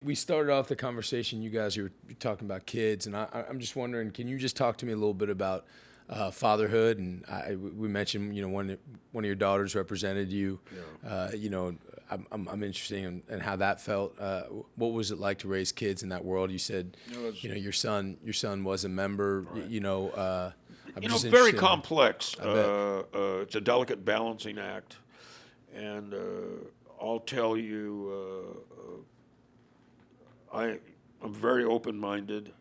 We started off the conversation. You guys were talking about kids, and I'm just wondering, can you just talk to me a little bit about fatherhood? And we mentioned, one of your daughters represented you. Yeah. I'm interested in how that felt. What was it like to raise kids in that world? You said, It was, your son was a member. right. I'm You know, just very interested. complex. I bet. It's a delicate balancing act, and I'll tell you, I'm very open-minded.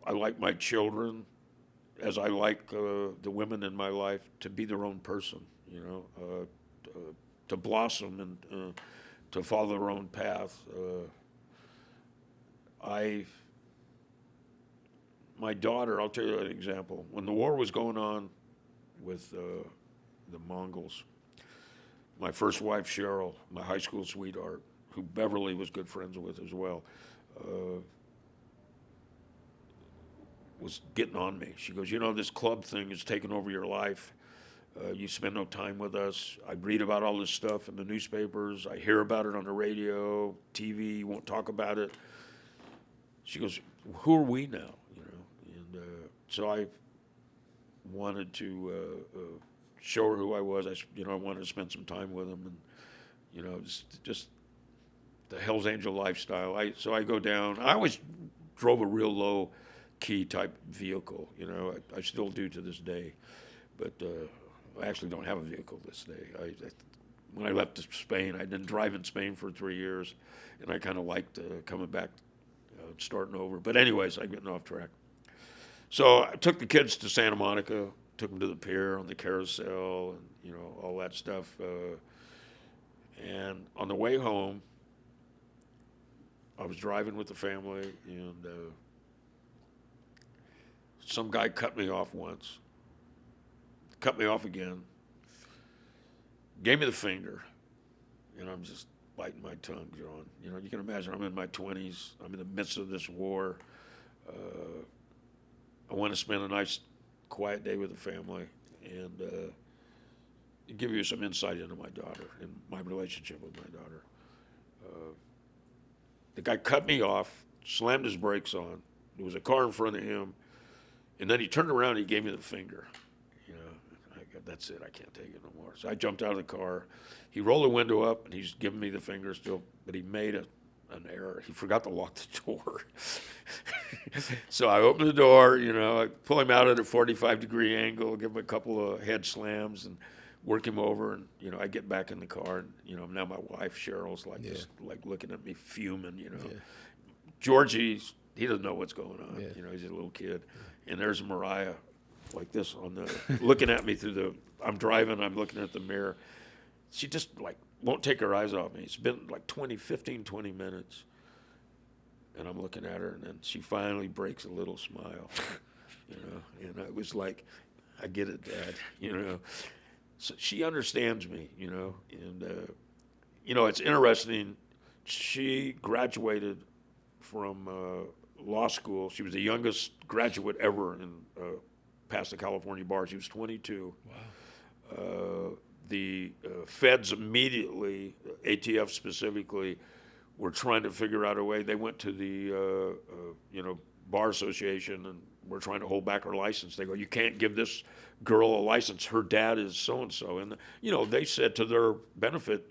I like my children, as I like the women in my life, to be their own person. To blossom and to follow their own path. I My daughter, I'll tell you an example. When the war was going on with the Mongols, my first wife, Cheryl, my high school sweetheart, who Beverly was good friends with as well, was getting on me. She goes, this club thing is taking over your life. You spend no time with us. I read about all this stuff in the newspapers. I hear about it on the radio, TV. You won't talk about it. She goes, who are we now? And so I wanted to show her who I was. I wanted to spend some time with them, and just the Hell's Angel lifestyle. So I go down. I always drove a real low key type vehicle. I still do to this day, but I actually don't have a vehicle this day. When I left Spain, I didn't drive in Spain for 3 years, and I kind of liked coming back, starting over. But anyways, I'm getting off track. So I took the kids to Santa Monica, took them to the pier on the carousel, and all that stuff. And on the way home, I was driving with the family, and some guy cut me off once, cut me off again, gave me the finger, and I'm just biting my tongue, John. You can imagine I'm in my 20s. I'm in the midst of this war. I want to spend a nice, quiet day with the family, and give you some insight into my daughter and my relationship with my daughter. The guy cut me off, slammed his brakes on. There was a car in front of him, and then he turned around and he gave me the finger. That's it. I can't take it no more. So I jumped out of the car. He rolled the window up, and he's giving me the finger still, but he made an error. He forgot to lock the door. So I opened the door, I pull him out at a 45-degree angle, give him a couple of head slams, and work him over. And, I get back in the car, and now my wife, Cheryl's just like looking at me fuming, Yeah. Georgie, he doesn't know what's going on. Yeah. He's a little kid. And there's Mariah like this looking at me I'm driving, I'm looking at the mirror. She just won't take her eyes off me. It's been 20 minutes. And I'm looking at her, and then she finally breaks a little smile, and it was like, I get it, Dad, So she understands me, and, it's interesting. She graduated from law school. She was the youngest graduate ever in past the California bar. She was 22. Wow. The feds immediately, ATF specifically, were trying to figure out a way. They went to the bar association and were trying to hold back her license. They go, you can't give this girl a license. Her dad is so and so, and they said to their benefit,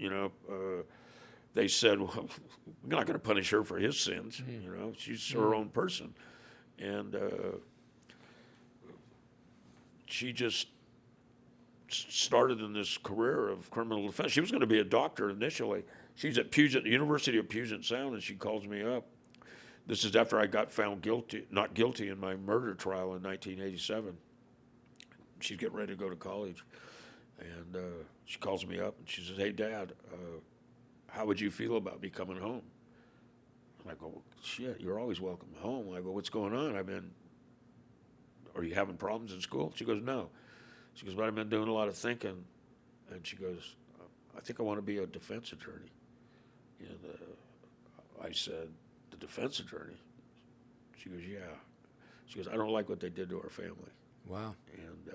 they said, well, we're not going to punish her for his sins. She's her own person, and she just started in this career of criminal defense. She was going to be a doctor initially. She's at University of Puget Sound, and she calls me up. This is after I got found not guilty in my murder trial in 1987. She's getting ready to go to college, and she calls me up, and she says, hey, Dad, how would you feel about me coming home? And I go, shit, you're always welcome home. I go, what's going on? Are you having problems in school? She goes, no. She goes, but I've been doing a lot of thinking. And she goes, I think I want to be a defense attorney. And I said, the defense attorney? She goes, yeah. She goes, I don't like what they did to our family. Wow. And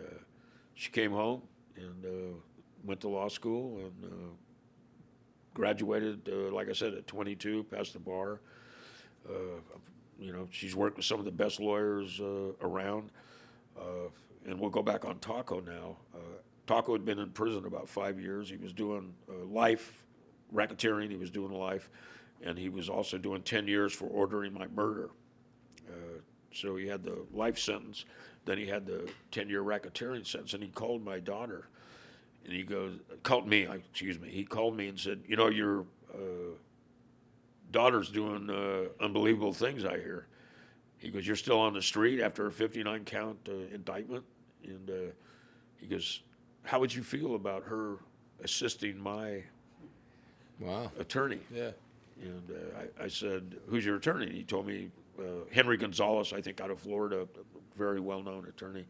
she came home and went to law school and graduated, like I said, at 22, passed the bar. She's worked with some of the best lawyers around. And we'll go back on Taco now. Taco had been in prison about 5 years. He was doing life, racketeering. He was doing life. And he was also doing 10 years for ordering my murder. So he had the life sentence. Then he had the 10-year racketeering sentence. And he called my daughter. And he called me and said, your daughter's doing unbelievable things, I hear. He goes, you're still on the street after a 59-count indictment? And he goes, how would you feel about her assisting my attorney? Yeah. And I said, who's your attorney? And he told me, Henry Gonzalez, I think out of Florida, a very well-known attorney.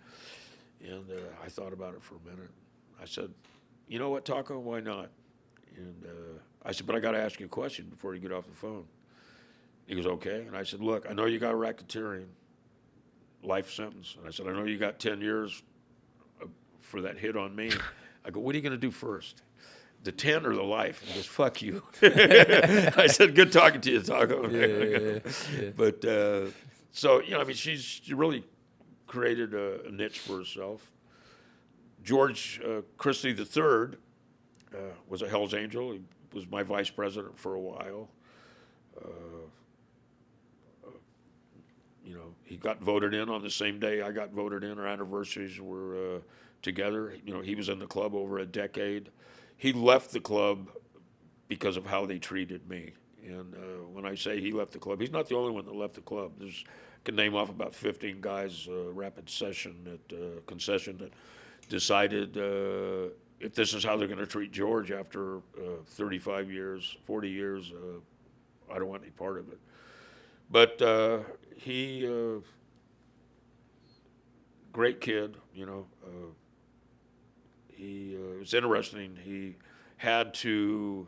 And I thought about it for a minute. I said, you know what, Taco, why not? And I said, but I got to ask you a question before you get off the phone. He goes, okay. And I said, look, I know you got a racketeering life sentence. And I said, I know you got 10 years for that hit on me. I go, what are you going to do first? The 10 or the life? And he goes, fuck you. I said, good talking to you, Taco. Yeah. But so, she really created a niche for herself. George Christie III was a Hell's Angel. He was my vice president for a while. He got voted in on the same day I got voted in. Our anniversaries were together. He was in the club over a decade. He left the club because of how they treated me. And when I say he left the club, he's not the only one that left the club. I can name off about 15 guys, rapid session at concession, that decided if this is how they're going to treat George after 35 years, 40 years, I don't want any part of it. But he, great kid, it was interesting. He had to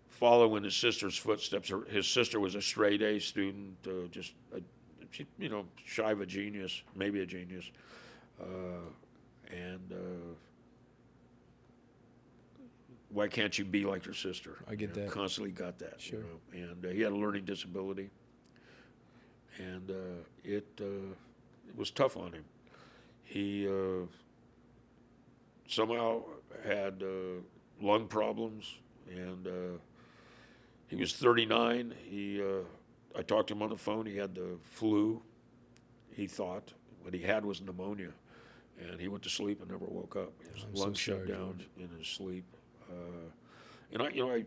follow in his sister's footsteps. His sister was a straight A student, shy of a genius, maybe a genius. Why can't you be like your sister? I get that. Constantly got that. Sure. And he had a learning disability, and it was tough on him. He somehow had lung problems, and he was 39. I talked to him on the phone. He had the flu. He thought what he had was pneumonia, and he went to sleep and never woke up. His lungs shut down in his sleep. And I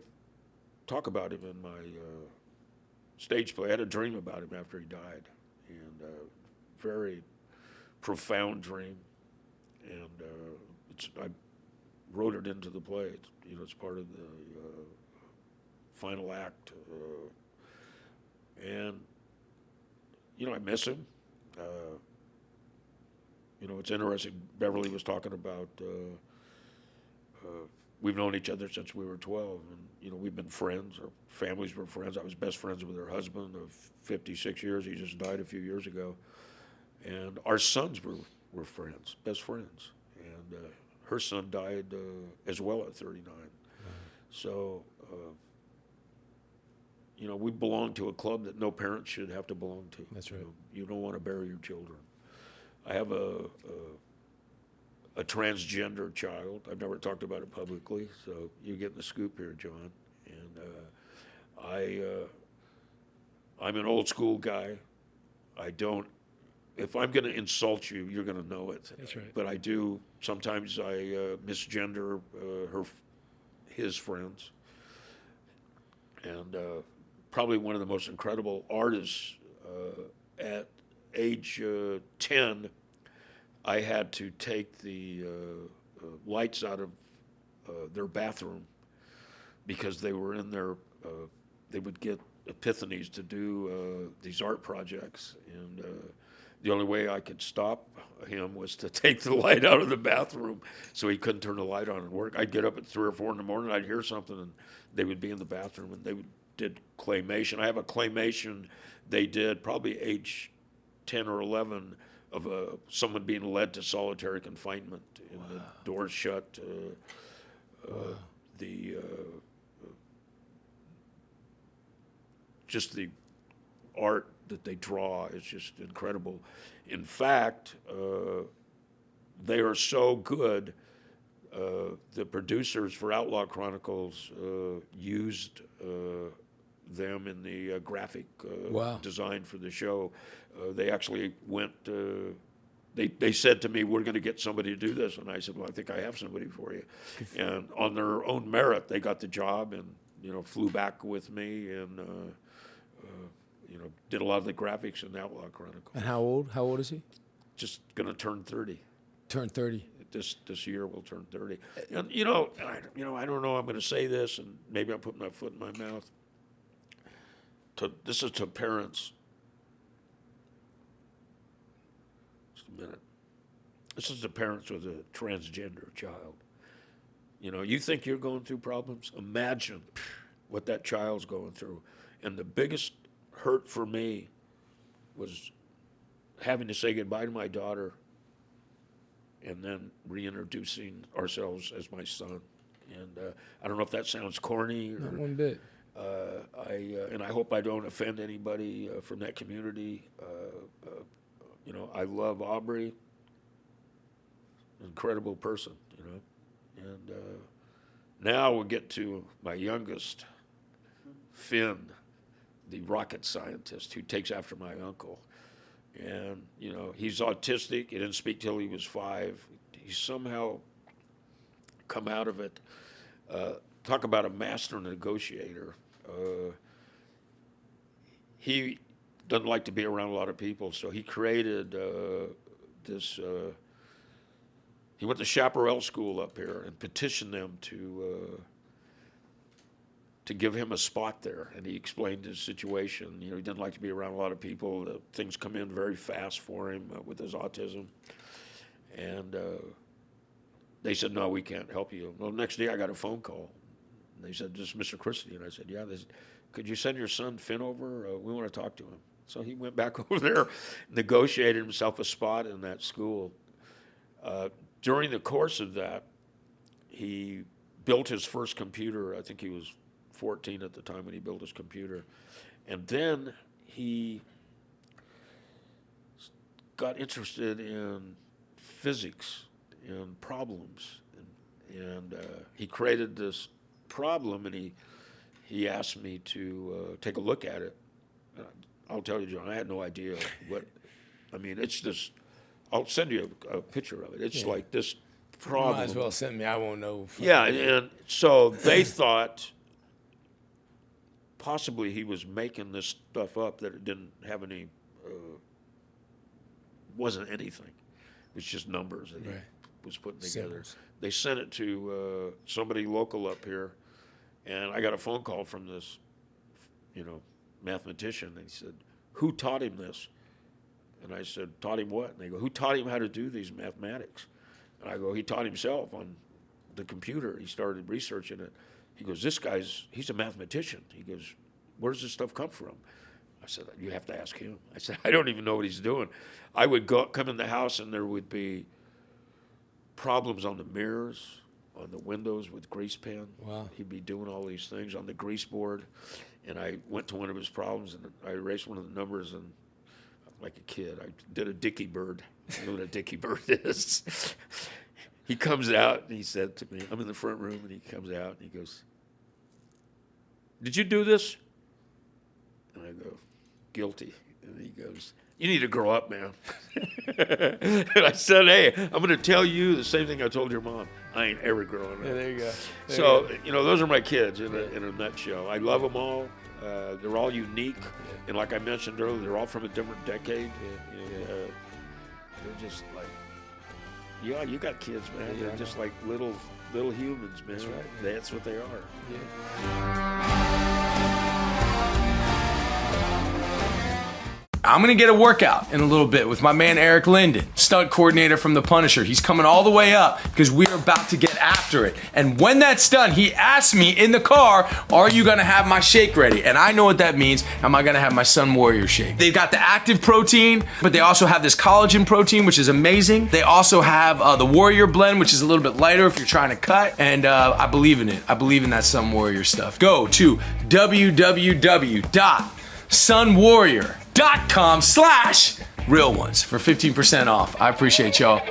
talk about him in my stage play. I had a dream about him after he died, and very profound dream. And I wrote it into the play. It's part of the final act. And I miss him. It's interesting. Beverly was talking about. We've known each other since we were 12, and we've been friends. Our families were friends. I was best friends with her husband of 56 years. He just died a few years ago, and our sons were friends, best friends. And her son died as well at 39. So, we belong to a club that no parent should have to belong to. That's right. You don't want to bury your children. I have a transgender child. I've never talked about it publicly, so you're getting the scoop here, John. And I'm an old school guy. If I'm going to insult you, you're going to know it. That's right. But I do. Sometimes I misgender his friends. And probably one of the most incredible artists at age 10, I had to take the lights out of their bathroom because they were in their, they would get epiphanies to do these art projects. And the only way I could stop him was to take the light out of the bathroom so he couldn't turn the light on and work. I'd get up at 3 or 4 in the morning, I'd hear something, and they would be in the bathroom, and they did claymation. I have a claymation they did probably age 10 or 11 of someone being led to solitary confinement and the doors shut. The just the art that they draw is just incredible. In fact, they are so good. The producers for Outlaw Chronicles used them in the graphic design for the show. They actually went. They said to me, "We're going to get somebody to do this," and I said, "Well, I think I have somebody for you." And on their own merit, they got the job, and flew back with me, and did a lot of the graphics in Outlaw Chronicles. And how old? How old is he? Just going to turn 30. Turn 30. This year will turn 30. And I don't know. I'm going to say this, and maybe I'm putting my foot in my mouth. This is to parents. Just a minute. This is to parents with a transgender child. You think you're going through problems? Imagine what that child's going through. And the biggest hurt for me was having to say goodbye to my daughter and then reintroducing ourselves as my son. And I don't know if that sounds corny. Not one bit. I hope I don't offend anybody from that community. I love Aubrey, incredible person, And now we'll get to my youngest, Finn, the rocket scientist who takes after my uncle. And, he's autistic. He didn't speak till he was 5. He's somehow come out of it. Talk about a master negotiator. He doesn't like to be around a lot of people, so he created this. He went to Chaparral School up here and petitioned them to give him a spot there, and he explained his situation. He didn't like to be around a lot of people. Things come in very fast for him with his autism, and they said, "No, we can't help you." Well, the next day I got a phone call. They said, "This is Mr. Christie," and I said, "Yeah." They said, "Could you send your son Finn over? We want to talk to him." So he went back over there, negotiated himself a spot in that school. During the course of that, he built his first computer. I think he was 14 at the time when he built his computer. And then he got interested in physics and problems. And he created this problem, and he asked me to take a look at it. I'll tell you, John, I had no idea what. It's this. I'll send you a picture of it. It's like this problem. Might as well send me. I won't know. Yeah, and so they thought possibly he was making this stuff up, that it didn't have any, wasn't anything. It was just numbers that he was putting together. Symbols. They sent it to somebody local up here, and I got a phone call from this, mathematician. They said, "Who taught him this?" And I said, "Taught him what?" And they go, "Who taught him how to do these mathematics?" And I go, "He taught himself on the computer. He started researching it." He goes, he's a mathematician. He goes, "Where does this stuff come from?" I said, "You have to ask him." I said, "I don't even know what he's doing." I would come in the house, and there would be problems on the mirrors, on the windows with grease pen. Wow. He'd be doing all these things on the grease board. And I went to one of his problems, and I erased one of the numbers, and like a kid, I did a dicky bird. You know what a dicky bird is? He comes out, and he said to me, I'm in the front room, and he comes out, and he goes, "Did you do this?" And I go, "Guilty." And he goes, "You need to grow up, man." And I said, "Hey, I'm going to tell you the same thing I told your mom. I ain't ever growing up." Yeah, there you go. Those are my kids in a nutshell. I love them all. They're all unique. And like I mentioned earlier, they're all from a different decade. They're just like, you got kids, man. Yeah, they're just like little humans, man. That's right. That's what they are. I'm going to get a workout in a little bit with my man Eric Linden, stunt coordinator from The Punisher. He's coming all the way up because we're about to get after it. And when that's done, he asked me in the car, "Are you going to have my shake ready?" And I know what that means. Am I going to have my Sun Warrior shake? They've got the active protein, but they also have this collagen protein, which is amazing. They also have the Warrior blend, which is a little bit lighter if you're trying to cut. And I believe in it. I believe in that Sun Warrior stuff. Go to www.sunwarrior.com sunwarrior.com/real ones for 15% off. I appreciate y'all.